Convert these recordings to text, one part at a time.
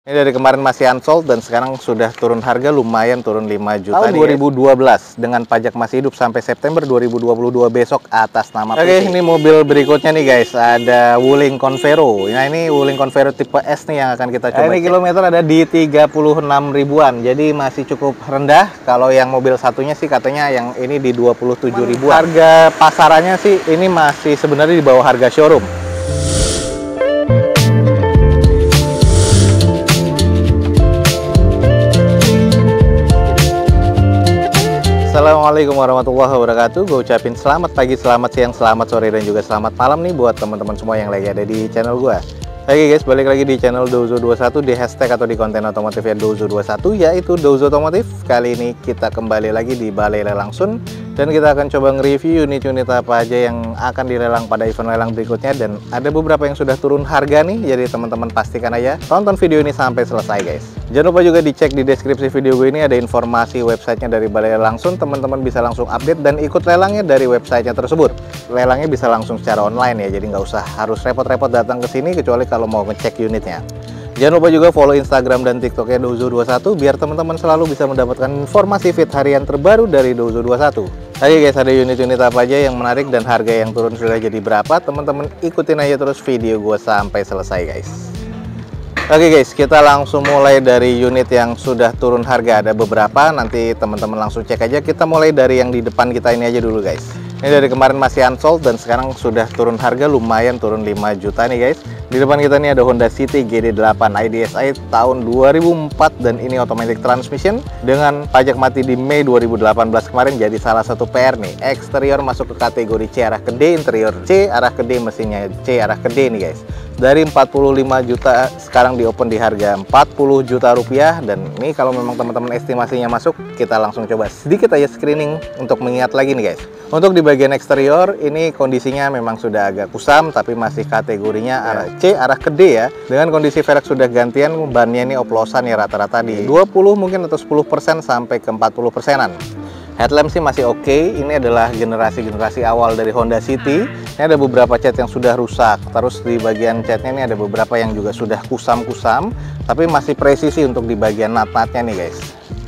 Ini dari kemarin masih unsold dan sekarang sudah turun harga, lumayan turun 5 juta. Tahun 2012 dengan pajak masih hidup sampai September 2022 besok atas nama Oke, ini mobil berikutnya nih guys. Ada Wuling Convero. Nah, ini Wuling Convero tipe S nih yang akan kita coba. Ini kilometer ada di 36 ribuan. Jadi masih cukup rendah. Kalau yang mobil satunya sih katanya yang ini di 27 ribuan. Harga pasarannya sih ini masih sebenarnya di bawah harga showroom. Assalamualaikum warahmatullahi wabarakatuh. Gue ucapin selamat pagi, selamat siang, selamat sore, dan juga selamat malam nih buat teman-teman semua yang lagi ada di channel gue. Oke guys, balik lagi di channel Douzo21, di hashtag atau di konten otomotif ya Douzo21, yaitu Douzo Otomotif. Kali ini kita kembali lagi di Balai Lelang Sun, dan kita akan coba nge-review unit-unit apa aja yang akan dilelang pada event lelang berikutnya. Dan ada beberapa yang sudah turun harga nih, jadi teman-teman pastikan aja tonton video ini sampai selesai guys. Jangan lupa juga dicek di deskripsi video gue ini, ada informasi websitenya dari Balai Lelang Sun. Teman-teman bisa langsung update dan ikut lelangnya dari websitenya tersebut. Lelangnya bisa langsung secara online ya, jadi nggak usah harus repot-repot datang ke sini kecuali kalau mau ngecek unitnya. Jangan lupa juga follow Instagram dan TikToknya Douzo21 biar teman-teman selalu bisa mendapatkan informasi feed harian terbaru dari Douzo21. Oke guys, ada unit-unit apa aja yang menarik dan harga yang turun sudah jadi berapa, teman-teman ikutin aja terus video gue sampai selesai guys. Oke guys, kita langsung mulai dari unit yang sudah turun harga. Ada beberapa, nanti teman-teman langsung cek aja. Kita mulai dari yang di depan kita ini aja dulu guys. Ini dari kemarin masih unsold dan sekarang sudah turun harga, lumayan turun 5 juta nih guys. Di depan kita ini ada Honda City GD8 IDSI tahun 2004 dan ini automatic transmission dengan pajak mati di Mei 2018 kemarin. Jadi salah satu PR nih, eksterior masuk ke kategori C arah ke D, interior C arah ke D, mesinnya C arah ke D nih guys. Dari 45 juta sekarang di open di harga 40 juta rupiah. Dan ini kalau memang teman-teman estimasinya masuk, kita langsung coba sedikit aja screening untuk mengingat lagi nih guys. Untuk di bagian eksterior ini kondisinya memang sudah agak kusam, tapi masih kategorinya arah C arah ke D ya. Dengan kondisi velg sudah gantian, bannya ini oplosan ya rata-rata di 20 mungkin atau 10% sampai ke 40%-an. Headlamp sih masih oke. Ini adalah generasi awal dari Honda City. Ini ada beberapa cat yang sudah rusak. Terus di bagian catnya ini ada beberapa yang juga sudah kusam-kusam, tapi masih presisi untuk di bagian nat-natnya nih guys.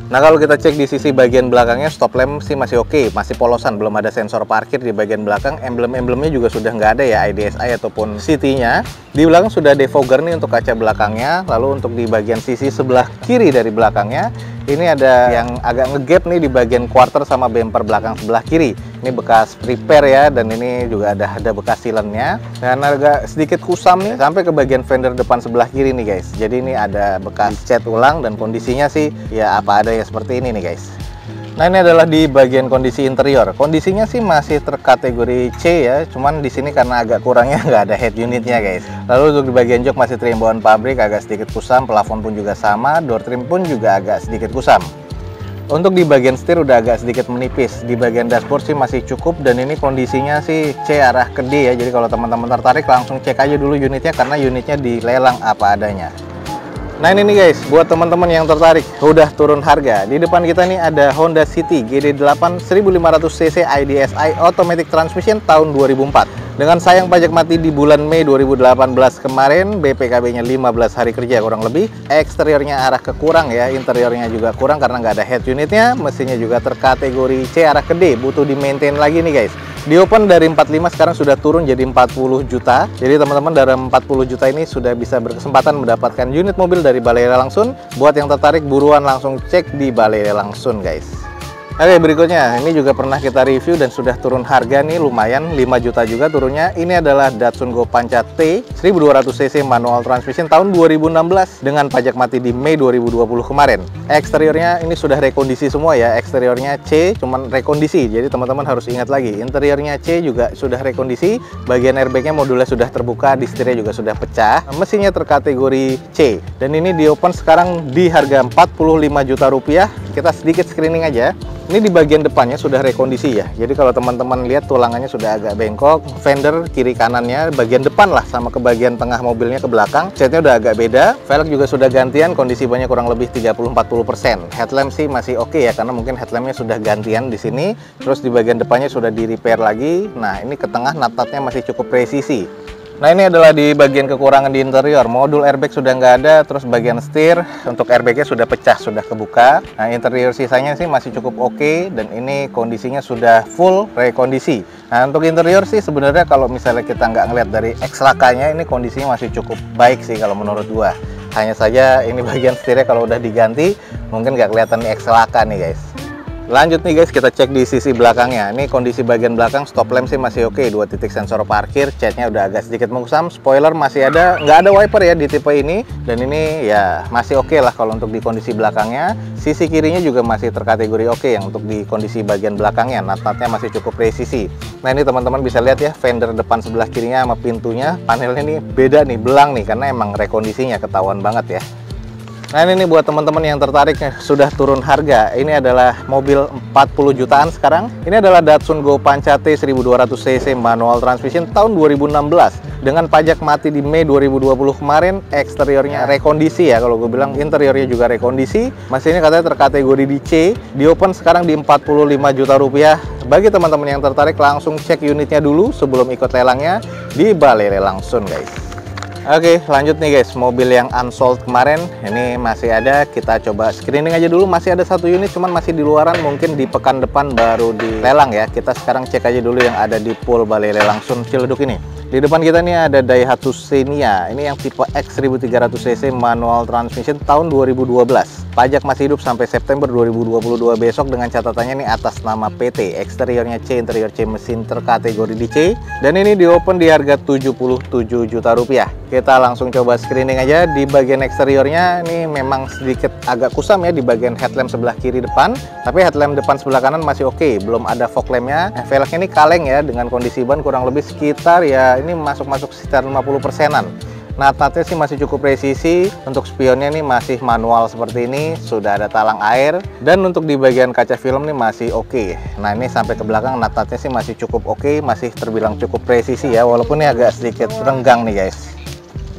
Nah kalau kita cek di sisi bagian belakangnya, stop lamp sih masih oke, masih polosan, belum ada sensor parkir di bagian belakang. Emblem-emblemnya juga sudah nggak ada ya, IDSI ataupun City-nya. Di belakang sudah defogger nih untuk kaca belakangnya. Lalu untuk di bagian sisi sebelah kiri dari belakangnya, ini ada yang agak ngegap nih di bagian quarter sama bumper belakang sebelah kiri. Ini bekas repair ya, dan ini juga ada bekas silennya. Dan agak sedikit kusam nih sampai ke bagian fender depan sebelah kiri nih guys. Jadi ini ada bekas cat ulang dan kondisinya sih ya apa adanya seperti ini nih guys. Nah ini adalah di bagian kondisi interior. Kondisinya sih masih terkategori C ya, cuman di sini karena agak kurangnya nggak ada head unitnya guys. Lalu untuk di bagian jok masih trim bawaan pabrik, agak sedikit kusam. Plafon pun juga sama, door trim pun juga agak sedikit kusam. Untuk di bagian setir udah agak sedikit menipis. Di bagian dashboard sih masih cukup, dan ini kondisinya sih C arah ke D ya. Jadi kalau teman-teman tertarik langsung cek aja dulu unitnya karena unitnya dilelang apa adanya. Nah ini nih guys, buat teman-teman yang tertarik, udah turun harga. Di depan kita nih ada Honda City GD8 1500cc IDSI automatic transmission tahun 2004. Dengan sayang pajak mati di bulan Mei 2018 kemarin, BPKB-nya 15 hari kerja kurang lebih. Eksteriornya arah ke kurang ya, interiornya juga kurang karena nggak ada head unitnya. Mesinnya juga terkategori C arah ke D, butuh di maintain lagi nih guys. Di open dari 45 sekarang sudah turun jadi 40 juta. Jadi teman-teman dari 40 juta ini sudah bisa berkesempatan mendapatkan unit mobil dari Balai Lelang Sun. Buat yang tertarik buruan langsung cek di Balai Lelang Sun guys. Oke, berikutnya ini juga pernah kita review dan sudah turun harga nih, lumayan 5 juta juga turunnya. Ini adalah Datsun Go Pancha T 1200cc manual transmission tahun 2016 dengan pajak mati di Mei 2020 kemarin. Eksteriornya ini sudah rekondisi semua ya. Eksteriornya C cuman rekondisi, jadi teman-teman harus ingat lagi. Interiornya C juga sudah rekondisi. Bagian airbagnya modulnya sudah terbuka, di setirnya juga sudah pecah. Mesinnya terkategori C. Dan ini di open sekarang di harga 45 juta rupiah. Kita sedikit screening aja. Ini di bagian depannya sudah rekondisi ya. Jadi kalau teman-teman lihat tulangannya sudah agak bengkok, fender kiri kanannya, bagian depan lah sama ke bagian tengah mobilnya ke belakang, catnya udah agak beda. Velg juga sudah gantian, kondisi bannya kurang lebih 30-40%. Headlamp sih masih oke ya, karena mungkin headlampnya sudah gantian di sini. Terus di bagian depannya sudah di repair lagi. Nah ini ke tengah nat-natnya masih cukup presisi. Nah, ini adalah di bagian kekurangan di interior. Modul airbag sudah nggak ada, terus bagian setir untuk airbagnya sudah pecah, sudah kebuka. Nah, interior sisanya sih masih cukup oke, dan ini kondisinya sudah full rekondisi. Nah, untuk interior sih sebenarnya kalau misalnya kita nggak ngeliat dari X-Lakanya, ini kondisinya masih cukup baik sih kalau menurut gua. Hanya saja ini bagian setirnya kalau udah diganti, mungkin nggak kelihatan nih X-Laka nih guys. Lanjut nih guys, kita cek di sisi belakangnya. Ini kondisi bagian belakang, stop lamp sih masih oke, 2 titik sensor parkir, catnya udah agak sedikit mengusam, spoiler masih ada, nggak ada wiper ya di tipe ini, dan ini ya masih oke lah kalau untuk di kondisi belakangnya. Sisi kirinya juga masih terkategori oke yang untuk di kondisi bagian belakangnya, nat-natnya masih cukup presisi. Nah, ini teman-teman bisa lihat ya, fender depan sebelah kirinya sama pintunya, panelnya nih beda nih, belang nih, karena emang rekondisinya ketahuan banget ya. Nah, ini buat teman-teman yang tertarik sudah turun harga. Ini adalah mobil 40 jutaan sekarang. Ini adalah Datsun Go Pancha T 1200 cc manual transmission tahun 2016 dengan pajak mati di Mei 2020 kemarin. Eksteriornya rekondisi ya, kalau gue bilang interiornya juga rekondisi. Masih ini katanya terkategori di C. Di open sekarang di 45 juta rupiah. Bagi teman-teman yang tertarik langsung cek unitnya dulu sebelum ikut lelangnya di Balai Lelang Sun guys. Oke, lanjut nih guys, mobil yang unsold kemarin ini masih ada. Kita coba screening aja dulu. Masih ada 1 unit, cuman masih di luaran, mungkin di pekan depan baru dilelang ya. Kita sekarang cek aja dulu yang ada di pool Balai Lelang Sun Ciledug ini. Di depan kita nih ada Daihatsu Xenia. Ini yang tipe X 1300 cc manual transmission tahun 2012. Pajak masih hidup sampai September 2022 besok dengan catatannya nih atas nama PT. Eksteriornya C, interior C, mesin terkategori di C. Dan ini di open di harga 77 juta rupiah. Kita langsung coba screening aja. Di bagian eksteriornya ini memang sedikit agak kusam ya di bagian headlamp sebelah kiri depan. Tapi headlamp depan sebelah kanan masih oke. Belum ada fog lampnya. Velgnya ini kaleng ya, dengan kondisi ban kurang lebih sekitar ya ini masuk sekitar 50%-an. Nat-natnya sih masih cukup presisi. Untuk spionnya nih masih manual seperti ini, sudah ada talang air, dan untuk di bagian kaca film nih masih oke. Nah, ini sampai ke belakang nat-natnya sih masih cukup oke, masih terbilang cukup presisi ya, walaupun ini agak sedikit renggang nih guys.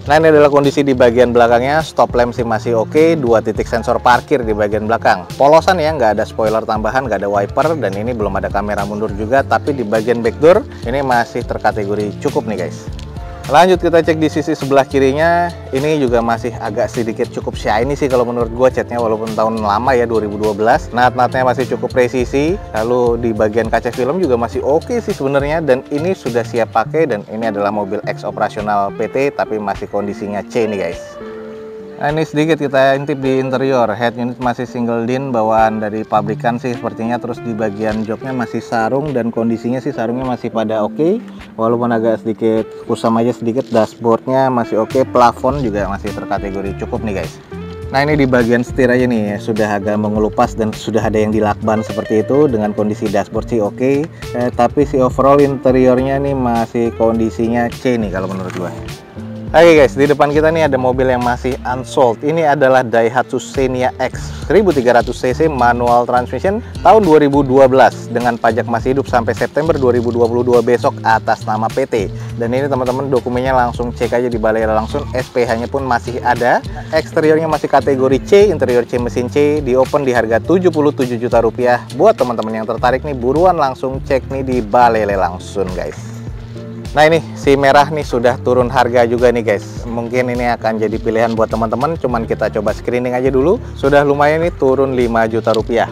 Nah, ini adalah kondisi di bagian belakangnya. Stop lamp sih masih oke, 2 titik sensor parkir di bagian belakang. Polosan ya, nggak ada spoiler tambahan, nggak ada wiper, dan ini belum ada kamera mundur juga. Tapi di bagian back door ini masih terkategori cukup nih guys. Lanjut kita cek di sisi sebelah kirinya. Ini juga masih agak sedikit cukup shiny sih kalau menurut gua, catnya walaupun tahun lama ya 2012. Nat-natnya masih cukup presisi. Lalu di bagian kaca film juga masih oke sih sebenarnya, dan ini sudah siap pakai, dan ini adalah mobil X operasional PT tapi masih kondisinya C nih guys. Nah, ini sedikit kita intip di interior. Head unit masih single din, bawaan dari pabrikan sih sepertinya. Terus di bagian joknya masih sarung, dan kondisinya sih sarungnya masih pada oke, walaupun agak sedikit kusam aja sedikit. Dashboardnya masih oke, plafon juga masih terkategori cukup nih guys. Nah, ini di bagian setir aja nih sudah agak mengelupas dan sudah ada yang dilakban seperti itu. Dengan kondisi dashboard sih oke, tapi si overall interiornya nih masih kondisinya C nih kalau menurut gua. Oke guys, di depan kita nih ada mobil yang masih unsold. Ini adalah Daihatsu Xenia X 1300 cc manual transmission tahun 2012 dengan pajak masih hidup sampai September 2022 besok atas nama PT. Dan ini teman-teman dokumennya langsung cek aja di Balai Lelang Sun. SPH-nya pun masih ada. Eksteriornya masih kategori C, interior C, mesin C. Di open di harga 77 juta rupiah. Buat teman-teman yang tertarik nih, buruan langsung cek nih di Balai Lelang Sun guys. Nah, ini si merah nih sudah turun harga juga nih guys. Mungkin ini akan jadi pilihan buat teman-teman, cuman kita coba screening aja dulu. Sudah lumayan nih, turun 5 juta rupiah.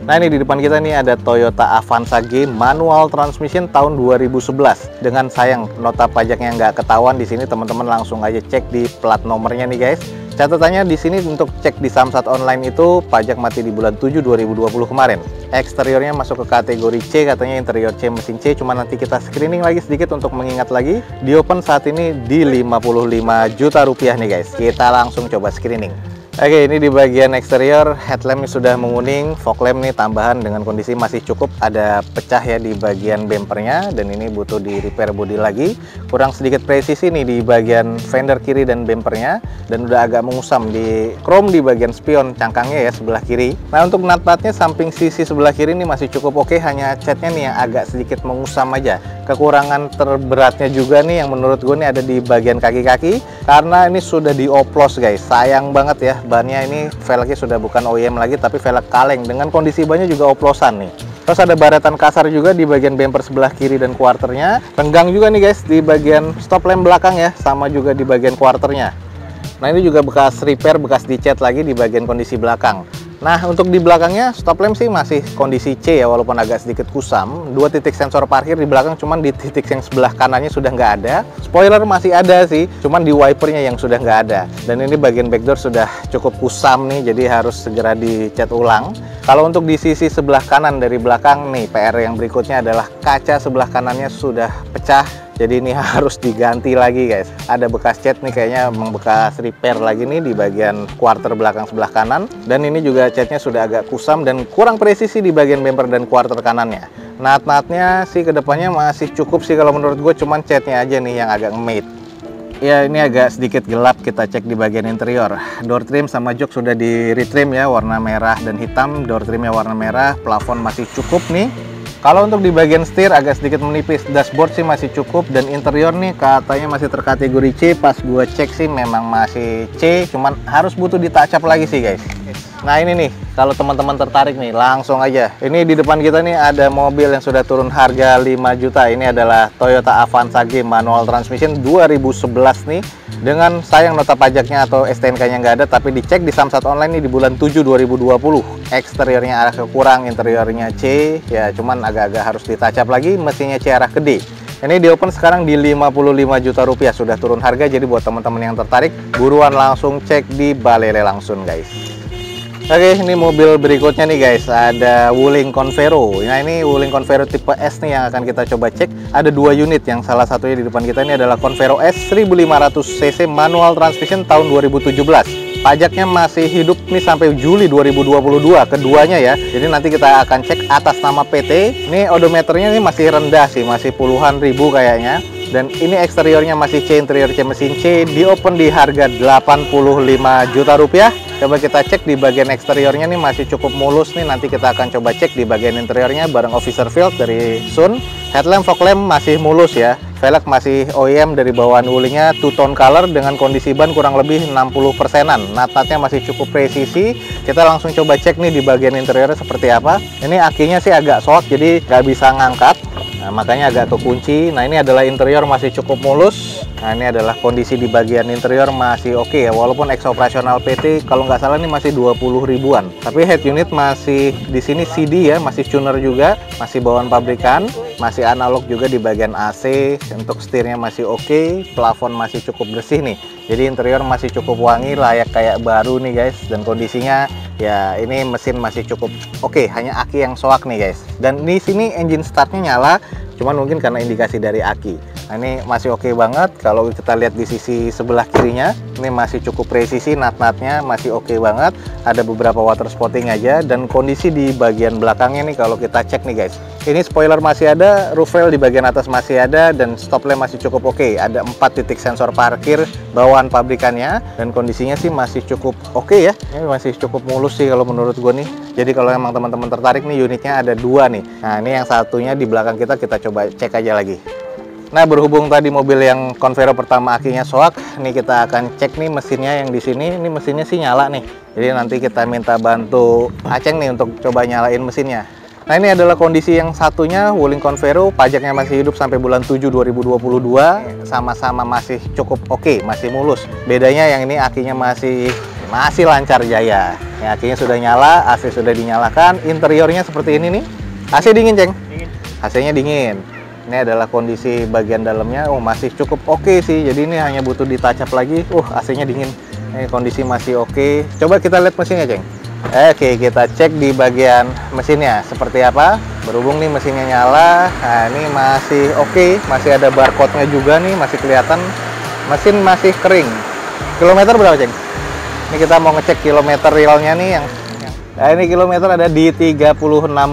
Nah, ini di depan kita nih ada Toyota Avanza G manual transmission tahun 2011 dengan sayang nota pajaknya nggak ketahuan di sini. Teman-teman langsung aja cek di plat nomornya nih guys. Catatannya di sini untuk cek di Samsat online itu pajak mati di bulan 7 2020 kemarin. Eksteriornya masuk ke kategori C, katanya interior C, mesin C. Cuma nanti kita screening lagi sedikit untuk mengingat lagi. Di open saat ini di 55 juta rupiah nih guys. Kita langsung coba screening. Oke, ini di bagian eksterior headlamp sudah menguning, fog lamp nih tambahan dengan kondisi masih cukup, ada pecah ya di bagian bempernya, dan ini butuh di repair bodi lagi. Kurang sedikit presisi nih di bagian fender kiri dan bempernya, dan udah agak mengusam di chrome di bagian spion cangkangnya ya sebelah kiri. Nah, untuk nut-nutnya samping sisi sebelah kiri ini masih cukup oke, hanya catnya nih yang agak sedikit mengusam aja. Kekurangan terberatnya juga nih yang menurut gue nih ada di bagian kaki-kaki, karena ini sudah dioplos guys. Sayang banget ya, bannya ini velgnya sudah bukan OEM lagi tapi velg kaleng dengan kondisi bannya juga oplosan nih. Terus ada baretan kasar juga di bagian bumper sebelah kiri dan quarternya. Renggang juga nih guys di bagian stop lamp belakang ya, sama juga di bagian quarternya. Nah ini juga bekas repair, bekas dicat lagi di bagian kondisi belakang. Nah untuk di belakangnya stop lamp sih masih kondisi C ya, walaupun agak sedikit kusam. 2 titik sensor parkir di belakang, cuman di titik yang sebelah kanannya sudah nggak ada. Spoiler masih ada sih, cuman di wipernya yang sudah nggak ada. Dan ini bagian backdoor sudah cukup kusam nih, jadi harus segera dicat ulang. Kalau untuk di sisi sebelah kanan dari belakang nih, PR yang berikutnya adalah kaca sebelah kanannya sudah pecah. Jadi ini harus diganti lagi guys. Ada bekas cat nih, kayaknya memang bekas repair lagi nih di bagian quarter belakang sebelah kanan. Dan ini juga catnya sudah agak kusam dan kurang presisi di bagian bumper dan quarter kanannya. Nat-natnya sih kedepannya masih cukup sih kalau menurut gue, cuman catnya aja nih yang agak ngemit. Ya ini agak sedikit gelap, kita cek di bagian interior. Door trim sama jok sudah di retrim ya, warna merah dan hitam. Door trimnya warna merah, plafon masih cukup nih. Kalau untuk di bagian setir agak sedikit menipis, dashboard sih masih cukup, dan interior nih katanya masih terkategori C. Pas gue cek sih memang masih C, cuman harus butuh ditacap lagi sih guys. Nah ini nih, kalau teman-teman tertarik nih langsung aja. Ini di depan kita nih ada mobil yang sudah turun harga 5 juta. Ini adalah Toyota Avanza G manual transmission 2011 nih. Dengan sayang nota pajaknya atau STNK-nya nggak ada, tapi dicek di Samsat Online nih di bulan 7 2020. Eksteriornya agak kurang, interiornya C, ya cuman agak-agak harus ditacap lagi. Mesinnya C arah ke D. Ini di open sekarang di 55 juta rupiah, sudah turun harga. Jadi buat teman-teman yang tertarik, buruan langsung cek di Balele langsung guys. Oke, ini mobil berikutnya nih guys, ada Wuling Convero. Nah ini Wuling Convero tipe S nih yang akan kita coba cek. Ada 2 unit, yang salah satunya di depan kita ini adalah Convero S 1500 cc manual transmission tahun 2017. Pajaknya masih hidup nih sampai Juli 2022 keduanya ya. Jadi nanti kita akan cek atas nama PT. Ini odometernya nih masih rendah sih, masih puluhan ribu kayaknya. Dan ini eksteriornya masih C, interior C, mesin C. Di open di harga 85 juta rupiah. Coba kita cek di bagian eksteriornya nih masih cukup mulus nih. Nanti kita akan coba cek di bagian interiornya bareng officer field dari Sun. Headlamp, fog lamp masih mulus ya. Velg masih OEM dari bawaan Wulingnya, two-tone color dengan kondisi ban kurang lebih 60%-an. Nat-natnya masih cukup presisi. Kita langsung coba cek nih di bagian interiornya seperti apa. Ini akinya sih agak soak, jadi nggak bisa ngangkat. Nah, makanya agak kekunci. Nah ini adalah interior masih cukup mulus. Nah ini adalah kondisi di bagian interior masih oke ya, walaupun ex operasional PT kalau nggak salah ini masih 20 ribuan. Tapi head unit masih di sini CD ya, masih tuner juga, masih bawaan pabrikan, masih analog juga di bagian AC. Untuk setirnya masih oke, plafon masih cukup bersih nih. Jadi interior masih cukup wangi, layak kayak baru nih guys. Dan kondisinya ya ini mesin masih cukup oke, hanya aki yang soak nih guys. Dan di sini engine startnya nyala, cuman mungkin karena indikasi dari aki. Nah ini masih oke banget. Kalau kita lihat di sisi sebelah kirinya, ini masih cukup presisi, nat-natnya masih oke banget. Ada beberapa water spotting aja. Dan kondisi di bagian belakangnya nih kalau kita cek nih guys, ini spoiler masih ada, roof rail di bagian atas masih ada, dan stop lamp masih cukup oke. Ada 4 titik sensor parkir bawaan pabrikannya, dan kondisinya sih masih cukup oke ya. Ini masih cukup mulus sih kalau menurut gue nih. Jadi kalau emang teman-teman tertarik nih, unitnya ada 2 nih. Nah ini yang satunya di belakang kita coba cek aja lagi. Nah berhubung tadi mobil yang Convero pertama akinya soak, nih kita akan cek nih mesinnya yang di sini. Ini mesinnya sih nyala nih. Jadi nanti kita minta bantu Aceng nih untuk coba nyalain mesinnya. Nah ini adalah kondisi yang satunya, Wuling Convero, pajaknya masih hidup sampai bulan 7 2022, sama-sama masih cukup oke, masih mulus. Bedanya yang ini akinya masih lancar jaya. Ya, akinya sudah nyala, AC sudah dinyalakan, interiornya seperti ini nih. AC dingin, Ceng? Dingin. AC-nya dingin. Ini adalah kondisi bagian dalamnya, masih cukup oke sih. Jadi ini hanya butuh ditacap lagi. AC-nya dingin. Ini kondisi masih oke. Coba kita lihat mesinnya, Ceng. Oke, kita cek di bagian mesinnya seperti apa. Berhubung nih mesinnya nyala. Nah ini masih oke, masih ada barcode-nya juga nih, masih kelihatan. Mesin masih kering. Kilometer berapa, Ceng? Ini kita mau ngecek kilometer realnya nih yang nah ini kilometer ada di 36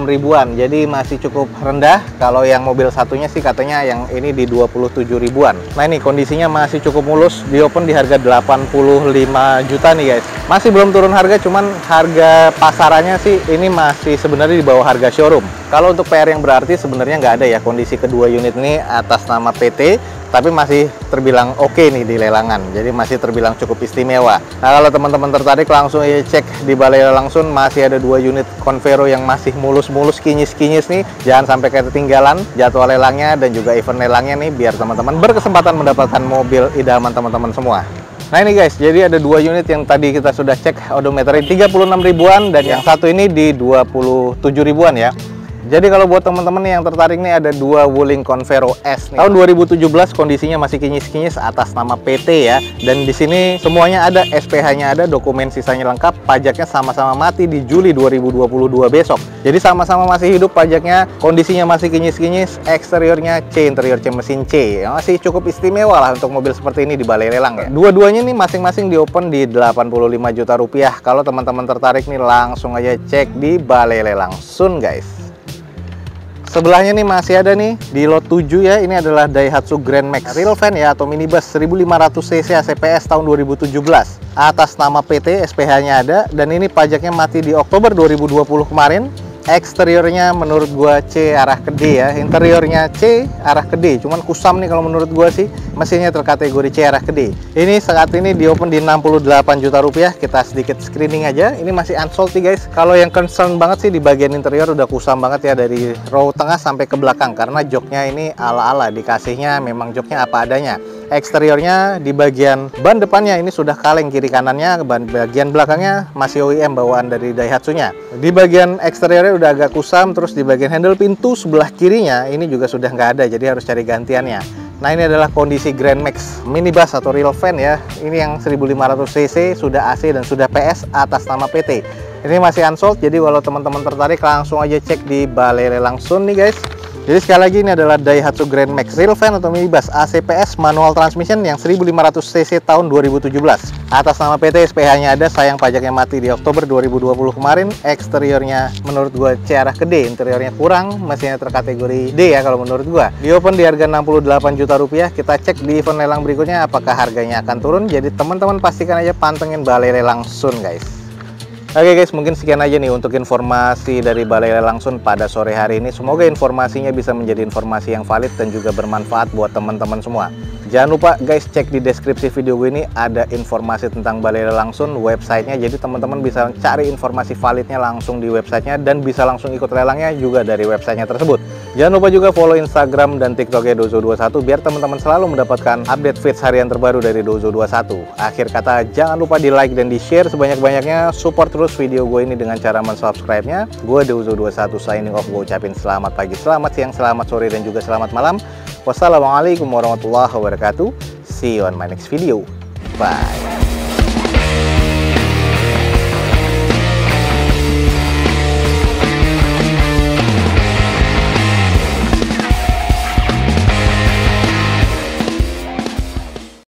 ribuan, jadi masih cukup rendah. Kalau yang mobil satunya sih katanya yang ini di 27 ribuan. Nah ini kondisinya masih cukup mulus, di open di harga 85 juta nih guys. Masih belum turun harga, cuman harga pasarannya sih ini masih sebenarnya di bawah harga showroom. Kalau untuk PR yang berarti sebenarnya nggak ada ya, kondisi kedua unit ini atas nama PT, tapi masih terbilang oke nih di lelangan, jadi masih terbilang cukup istimewa. Nah, kalau teman-teman tertarik langsung aja cek di Balai Lelang Sun, masih ada 2 unit Convero yang masih mulus-mulus, kinyis-kinyis nih. Jangan sampai ketinggalan jadwal lelangnya dan juga event lelangnya nih, biar teman-teman berkesempatan mendapatkan mobil idaman teman-teman semua. Nah ini guys, jadi ada 2 unit yang tadi kita sudah cek odometernya 36 ribuan dan yang satu ini di 27 ribuan ya. Jadi kalau buat teman-teman yang tertarik nih, ada 2 Wuling Convero S nih. Tahun 2017, kondisinya masih kinyis-kinyis atas nama PT ya. Dan di sini semuanya ada, SPH-nya ada, dokumen sisanya lengkap, pajaknya sama-sama mati di Juli 2022 besok. Jadi sama-sama masih hidup pajaknya, kondisinya masih kinyis-kinyis, eksteriornya C, interior C mesin C. Masih cukup istimewa lah untuk mobil seperti ini di Balai Lelang ya. Dua-duanya nih masing-masing di open di 85 juta rupiah. Kalau teman-teman tertarik nih, langsung aja cek di Balai Lelang Sun guys. Sebelahnya nih masih ada nih di lot 7 ya, ini adalah Daihatsu Grand Max real van ya atau minibus 1500 cc ACPS tahun 2017. Atas nama PT, SPH-nya ada, dan ini pajaknya mati di Oktober 2020 kemarin. Eksteriornya menurut gua C arah ke D ya, interiornya C arah ke D, cuman kusam nih kalau menurut gua sih. Mesinnya terkategori C arah ke D. Ini saat ini di open di 68 juta rupiah. Kita sedikit screening aja, ini masih unsold nih guys. Kalau yang concern banget sih di bagian interior udah kusam banget ya, dari row tengah sampai ke belakang, karena joknya ini ala-ala, dikasihnya memang joknya apa adanya. Eksteriornya di bagian ban depannya ini sudah kaleng kiri kanannya, bagian belakangnya masih OEM bawaan dari Daihatsu-nya. Di bagian eksteriornya udah agak kusam, terus di bagian handle pintu sebelah kirinya ini juga sudah nggak ada, jadi harus cari gantiannya. Nah ini adalah kondisi Grand Max minibus atau real van ya. Ini yang 1500 cc, sudah AC dan sudah PS atas nama PT. Ini masih unsold, jadi kalau teman-teman tertarik langsung aja cek di Balai Lelang Sun nih guys. Jadi sekali lagi ini adalah Daihatsu Grand Max real van atau minibus ACPS manual transmission yang 1500 cc tahun 2017. Atas nama PT, SPH-nya ada, sayang pajaknya mati di Oktober 2020 kemarin. Eksteriornya menurut gua C arah ke D, interiornya kurang, mesinnya terkategori D ya kalau menurut gua. Di open di harga 68 juta rupiah. Kita cek di event lelang berikutnya apakah harganya akan turun. Jadi teman-teman pastikan aja pantengin Balai Lelang Sun guys. Oke guys, mungkin sekian aja nih untuk informasi dari Balai Lelang Sun pada sore hari ini. Semoga informasinya bisa menjadi informasi yang valid dan juga bermanfaat buat teman-teman semua. Jangan lupa guys, cek di deskripsi video gue ini ada informasi tentang Balai Lelang Sun, websitenya. Jadi teman-teman bisa cari informasi validnya langsung di websitenya dan bisa langsung ikut lelangnya juga dari websitenya tersebut. Jangan lupa juga follow Instagram dan TikToknya Dozo21 biar teman-teman selalu mendapatkan update feeds harian terbaru dari Dozo21. Akhir kata, jangan lupa di like dan di share sebanyak-banyaknya. Support terus video gue ini dengan cara mensubscribe-nya. Gue Dozo21 signing off. Gue ucapin selamat pagi, selamat siang, selamat sore, dan juga selamat malam. Wassalamualaikum warahmatullahi wabarakatuh. See you on my next video. Bye.